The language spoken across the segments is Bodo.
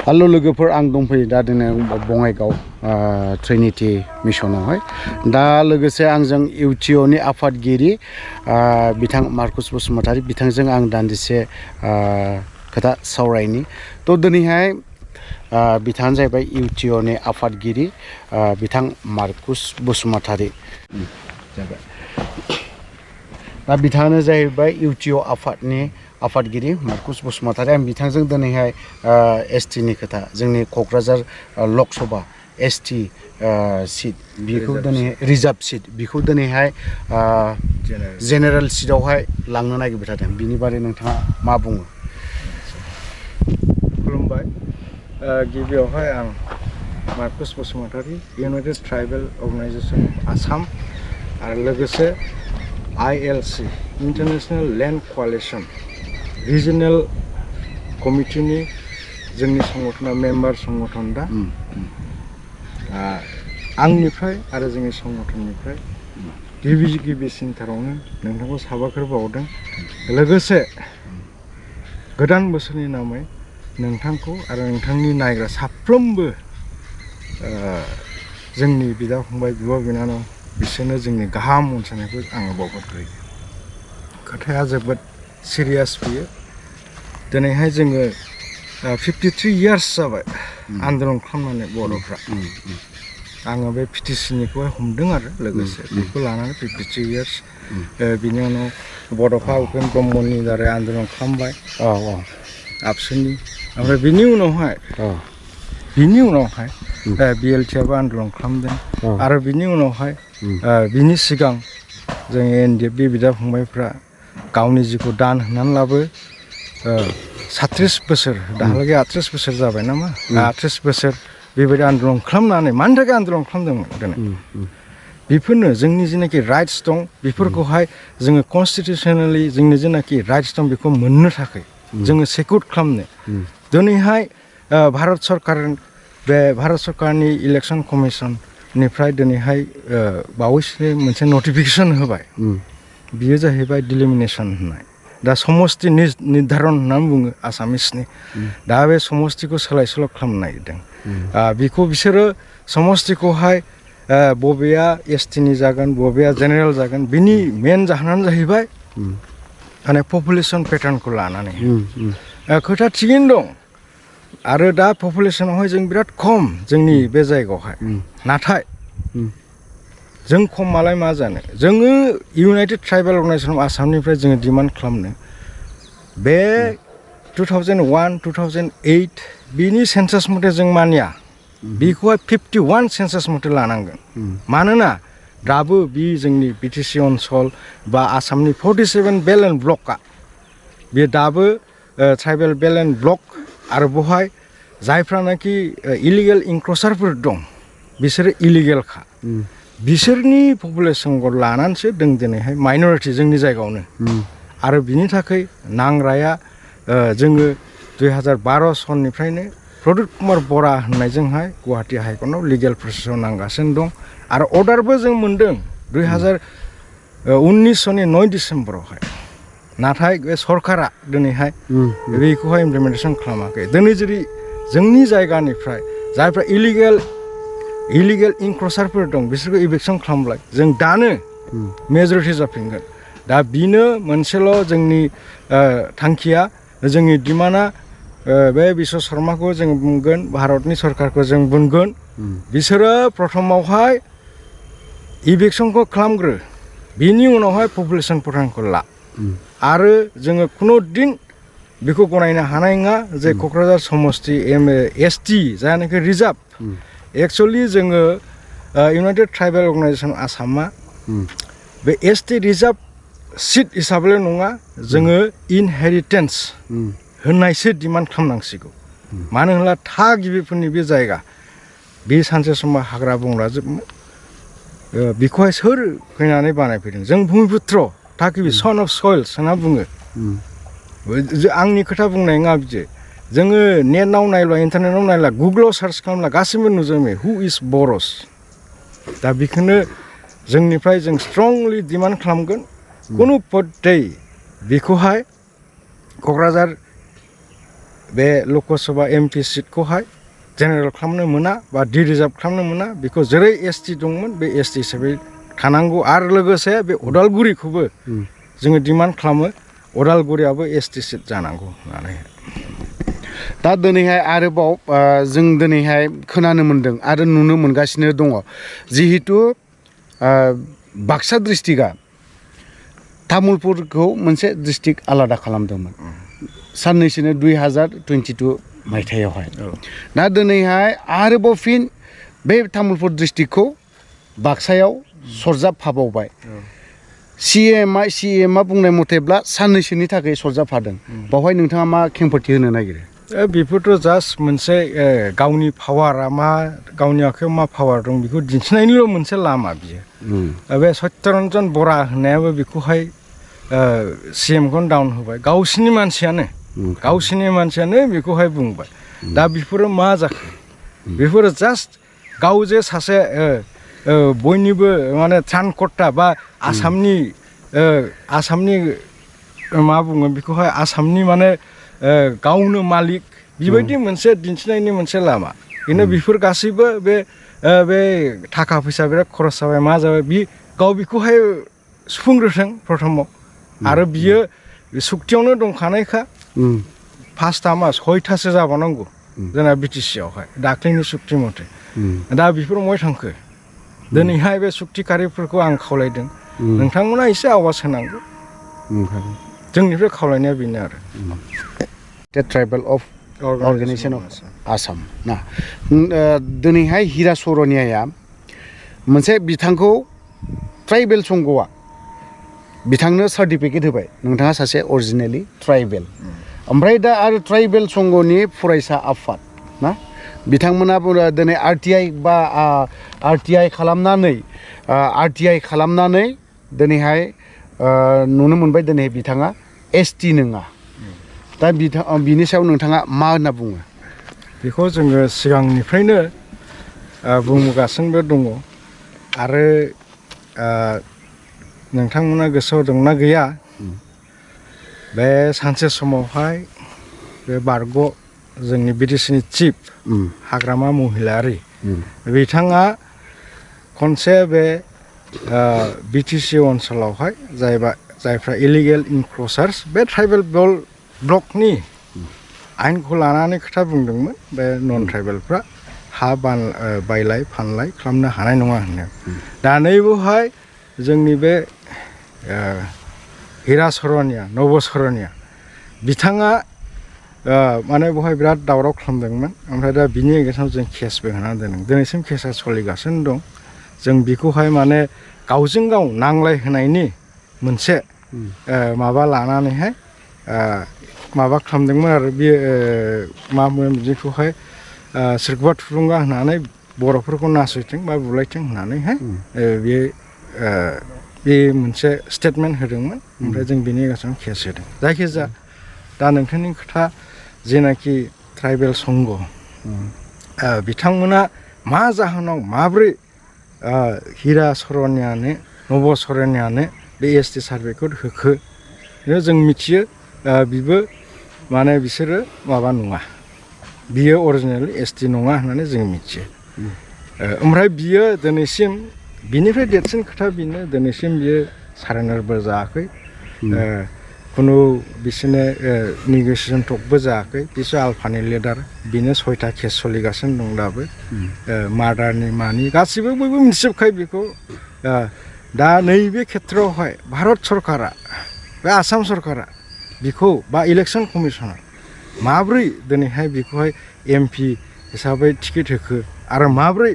हेलो लोगोफोर आं दंफैयो दा दिनै बङाइगाव ट्रिनिटी मिशनावहाय दा लोगोसे आंजों U.T.O नि आफादगिरि बिथां मार्कुस बसुमतारी बिथांजों आं दान्दिसे खोथा सावरायनि तो दिनैहाय बिथाङानो जाहैबाय U.T.O नि आफादगिरि बिथां मार्कुस बसुमतारी जाबाय दा बिथाङानो जाहैबाय U.T.O आफादनि आफादगिरि मार्कुस बसुमतारी आं बिथांजों दिनैहाय ST नि खोथा जोंनि क'क्राझार लकसभा ST सीट बेखौ दिनै रिजार्भ सीट बेखौ दिनैहाय जेनेरेल सीटआवहाय लांनो नागिरबाय थादों बिनि बारै नोंथाङा मा बुङो? खुलुमबाय गिबियावहाय आं Markus Basumatary united tribal organisation Assam आरो लोगोसे ILC international land coalition regional कमिटिनि जोंनि संगठना मेम्बार संगठन दा आंनिफ्राय आरो जोंनि संगठननिफ्राय गिबिसिनथारावनो नोंथांखौ साबायखर बावदों लोगोसे गोदान बोसोरनि नामै नोंथांखौ आरो नोंथांनि नायग्रा साफ्रोमबो जोंनि बिदा फंबाय बिब' बिनानाव बिसोरनो जोंनि गाहाम अनसायनायखौ आङो बावहरग्रोयो खोथाया जोबोद सिरियास बियो दिनैहाय जोङो 53 इयार्स जाबाय आन्दलन खालामनानै बर'फ्रा आङो बे PTC-निखौहाय हमदों आरो लोगोसे बेखौ लानानै 53 इयार्स बिनि उनाव बड'फा उपेन्द्र ब्रह्मनि दारै आन्दलन खालामबाय आबसुनि ओमफ्राय बिनि उनावहाय BLT-आबो आन्दलन खालामदों आरो बिनि उनावहाय बिनि सिगां जों NDF बिदा फंबायफ्रा गावनि जिउखौ दान होनानैब्लाबो 37 बोसोर दाहालागै 38 बोसोर जाबाय नामा 38 बोसोर बेबायदि आन्दलन खालामनानै मानि थाखाय आन्दलन खालामदोंमोन दिनै बेफोरनो जोंनि जेनाखि राइट्स दं बेफोरखौहाय जोङो कनस्टिटिउसनेलि जोंनि जेनाखि राइट्स दं बेखौ मोननो थाखाय जोङो सेक्युर खालामनो दिनैहाय भारत सरकारनि इलेक्शन कमिशननिफ्राय दिनैहाय बावैसो मोनसे नटिफिकेशन होबाय बियो जाहैबाय डिलिमिनेशन होननाय दा समस्ति निर्धारन होननानै बुङो आसामिसनि दा बे समस्तिखौ सोलाय सोल' खालामनो नागिरदों बेखौ बिसोरो समस्तिखौहाय बबेया ST-नि जागोन बबेया जेनेरेल जागोन बिनि मेन जाहोनानो जाहैबाय माने पपुलेसन पेटार्नखौ लानानै खोथा थिगैनो दं आरो दा पपुलेसनावहाय जों बिराद खम जोंनि बे जायगायावहाय नाथाय जों खम मालाय मा जानो जोङो इउनाइटेड ट्राइबेल अर्गेनाइजेशन आसामनिफ्राय जोङो डिमान्ड खालामनो बे 2001 2008 बिनि सेन्सास मथे जों मानिया बेखौहाय 51 सेन्सास मथे लानांगोन मानोना दाबो बे जोंनि BTC ओनसोल बा आसामनि 47 बेल एन्ड ब्लकआ बे दाबो ट्राइबेल बेल एन्ड ब्लक आरो बेवहाय जायफ्रानाखि इलिगेल इनक्रचारफोर दं बिसोरो इलिगेलखा बिसोरनि पपुलेसनखौ लानानैसो जों दिनैहाय माइनरिटि जोंनि जायगायावनो आरो बिनि थाखाय नांग्राया जोङो 2012 सननिफ्रायनो प्रदुत कुमार बरा होननायजोंहाय गुवाहाटी हाइकर्टआव लिगेल प्रसेसआव नांगासिनो दं आरो अर्डारबो जों मोनदों 2019 सननि 9 डिसेम्बरावहाय नाथाय बे सरकारा दिनैहाय बेखौहाय इमप्लिमेन्टेसन खालामाखै दिनै जुदि जोंनि जायगानिफ्राय जायफ्रा इलिगेल इनक्रचारफोर दं बिसोरखौ इभिक्सन खालामब्ला जों दानो मेजरिटि जाफिनगोन दा बिनो मोनसेल' जोंनि थांखिया जोंनि डिमान्डआ बे बिश्व शर्माखौ जों बुंगोन भारतनि सरकारखौ जों बुंगोन बिसोरो प्रथमावहाय इभिक्सनखौ खालामग्रो बिनि उनावहाय पपुलेसन पेटार्नखौ ला आरो जोङो खुनु दिन बेखौ गनायनो हानाय नङा जे क'क्राझार समस्ति ST जायनाखि रिजार्भ एक्चुअलि जोङो इउनाइटेड ट्राइबेल अर्गेनाइजेशन आसामा बे ST रिजार्भ सीट हिसाबैल' नङा जोङो इनहेरिटेन्स होननायसो डिमान्ड खालामनांसिगौ मानो होनब्ला थागिबिफोरनि बे जायगा बे सानसे समाव हाग्रा बंग्रा जोबमोन बेखौहाय सोर फैनानै बानायफैदों जों भुमिपुत्र थागिबि सन अफ सइल्स होनना बुङो आंनि खोथा बुंनाय नङा बिदि जोङो नेटआव नायब्ला इन्टारनेटआव नायब्ला गुगोलाव सार्च खालामब्ला गासिबो नुजोबो हु इज बर'स दा बेखौनो जोंनिफ्राय जों स्ट्रंलि डिमान्ड खालामगोन कुनु पद्धति बेखौहाय क'क्राझार बे लकसभा एमपि सिटखौहाय जेनेरेल खालामनो मोना बा डि रिजार्भ खालामनो मोना बेखौ जेरै एसटि दंमोन बे एसटि हिसाबै थानांगौ आरो लोगोसे बे उदालगुरिखौबो जोङो डिमान्ड खालामो उदालगुरियाबो एसटि सिट जानांगौ होननानै दा दिनैहाय आरोबाव जों दिनैहाय खोनानो मोन्दों आरो नुनो मोनगासिनो दङ जिहेतु बाक्सा डिस्ट्रिक्टआ तामुलपुरखौ मोनसे डिस्ट्रिक्ट आलादा खालामदोंमोन साननैसोनो 2022 मायथाइयावहाय दा दिनैहाय आरोबाव फिन बे तामुलपुर डिस्ट्रिक्टखौ बाक्सायाव सरजाबफाबावबाय CMआ बुंनाय मथेब्ला साननैसोनि थाखाय सरजाबफादों बावहाय नोंथाङा मा खेंफोरथि होनो नागिरो बेफोरथ' जास्ट मोनसे गावनि पावारा मा गावनि आखायाव मा पावार दं बेखौ दिन्थिनायनिल' मोनसे लामा बियो बे सत्यरन्जन बरा होननायाबो बेखौहाय CMखौनो डाउन होबाय गावसिनि मानसियानो बेखौहाय बुंबाय दा बेफोरो मा जाखो बेफोरो जास्ट गाव जे सासे बयनिबो माने त्रानकर्ता बा आसामनि मा बुङो बेखौहाय आसामनि माने गावनो मालिक बेबायदि मोनसे दिन्थिनायनि मोनसे लामा बेनो बेफोर गासैबो बे थाखा फैसा बिराद खरस जाबाय मा जाबाय गाव बेखौहाय सुफुंग्रोथों प्रथमाव आरो बियो सुक्तियावनो दंखानायखा फार्स्टआ मा 6थासो जाबावनांगौ जोंना BTC आवहाय दाख्लैनि सुक्ति मथे दा बेफोर बहाय थांखो दिनैहाय बे सुक्तिकारिफोरखौ आं खावलायदों नोंथांमोना एसे आवाज होनांगौ जोंनिफ्राय खावलायनाया बेनो आरो tribal of organisation of Assam ना दिनैहाय हिरा सरनियाया मोनसे बिथांखौ ट्राइबेल संघआ बिथांनो सार्टिफिकेट होबाय नोंथाङा सासे अरिजिनेलि ट्राइबेल ओमफ्राय दा आरो ट्राइबेल संघनि फरायसा आफाद ना बिथांमोना दिनै RTI बा RTI खालामनानै दिनैहाय नुनो मोनबाय दिनै बिथाङा ST नङा दा बिनि सायाव नोंथाङा मा होनना बुङो बेखौ जोङो सिगांनिफ्रायनो बुंबोगासिनो दङ आरो नोंथांमोना गोसोआव दंना गैया बे सानसे समावहाय बे बारग' जोंनि BTCनि चिफ हाग्रामा महिलारि बिथाङा खनसे बे BTC ओनसोलावहाय जायफ्रा इलिगेल इनक्ल'सार्स बे ट्राइबेल ब्लकनि आयेनखौ लानानै खोथा बुंदोंमोन बे नन ट्राइबेलफ्रा हा बायलाय फानलाय खालामनो हानाय नङा होननो दा नैबेवहाय जोंनि बे हिरा सरनिया नब सरनिया बिथाङा माने बेवहाय बिराद दावराव खालामदोंमोन ओमफ्राय दा बिनि एगेन्स्टआव जों केसबो होनानै दोनदों दिनैसिम केसा सोलिगासिनो दं जों बेखौहाय माने गावजों गाव नांलायहोनायनि मोनसे माबा लानानैहाय माबा खालामदोंमोन आरो बियो मा बुङो बिदिखौहाय सोरखौबा थुलुंगा होनानै बर'फोरखौ नासयथों बा बुलायथों होननानैहाय बे मोनसे स्टेटमेन्ट होदोंमोन ओमफ्राय जों बिनि गेजेराव केस होदों जायखिजाया दा नोंथांनि खोथा जेनाखि ट्राइबेल संघ बिथांमोना मा जाहोनाव माब्रै हिरा सरनियानो नब सरनियानो बे ST सार्टिफिकेट होखो जों मिथियो बिबो माने बिसोरो माबा नङा बियो अरिजिनेलि ST नङा होननानै जों मिथियो ओमफ्राय बियो दिनैसिम बिनिफ्राय देरसिन खोथा बेनो दिनैसिम बियो सारेन्डारबो जायाखै खुनु बिसोरनो नेगसिएसन टकबो जायाखै बिसोर आलफानि लिडार बेनो 6था केस सोलिगासिनो दं दाबो मार्डारनि मानि गासिबो बयबो मिथिजोबखायो बेखौ दा नैबे खेथ्रआवहाय भारत सरकारा बे आसाम सरकारा बिखौ बा इलेक्सन कमिसना माब्रै दिनैहाय बेखौहाय MP हिसाबै टिकेट होखो आरो माब्रै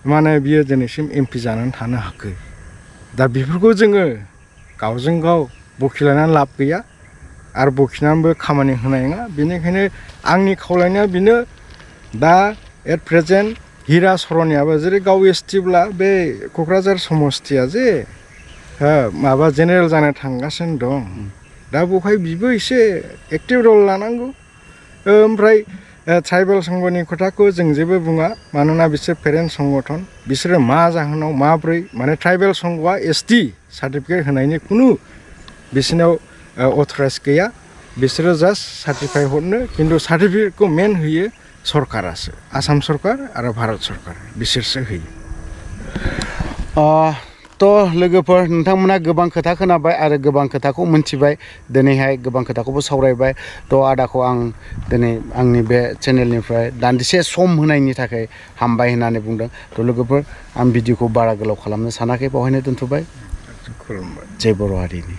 माने बियो दिनैसिम MP जानानै थानो हाखो दा बेफोरखौ जोङो गावजों गाव बखिलायनानै लाब गैया आरो बखिनानैबो खामानि होनाय नङा बेनिखायनो आंनि खावलायनाया बेनो दा एट प्रेजेन्ट हिरा सरनियाबो जेरै गाव STब्ला बे क'क्राझार समस्तिया जे माबा जेनेरेल जानो थांगासिनो दं दा बेवहाय बिबो एसे एक्टिभ रल लानांगौ ओमफ्राय ट्राइबेल संघनि खोथाखौ जों जेबो बुङा मानोना बिसोर पेरेन्ट संगठन बिसोरो मा जाहोनाव माब्रै माने ट्राइबेल संघआ ST सार्टिफिकेट होनायनि खुनु बिसोरनाव अथराइज गैया बिसोरो जास्ट सार्टिफाइ हरनो खिन्थु सार्टिफिकेटखौ मेन होयो सरकारासो आसाम सरकार आरो भारत सरकार बिसोरसो होयो थ' लोगोफोर नोंथांमोना गोबां खोथा खोनाबाय आरो गोबां खोथाखौ मोनथिबाय दिनैहाय गोबां खोथाखौबो सावरायबाय थ' आदाखौ आं दिनै आंनि बे चेनेलनिफ्राय दान्दिसे सम होनायनि थाखाय हामबाय होननानै बुंदों थ' लोगोफोर आं भिडिअखौ बारा गोलाव खालामनो सानाखै बावहायनो दोनथ'बाय खुलुमबाय जय बर' हारिनि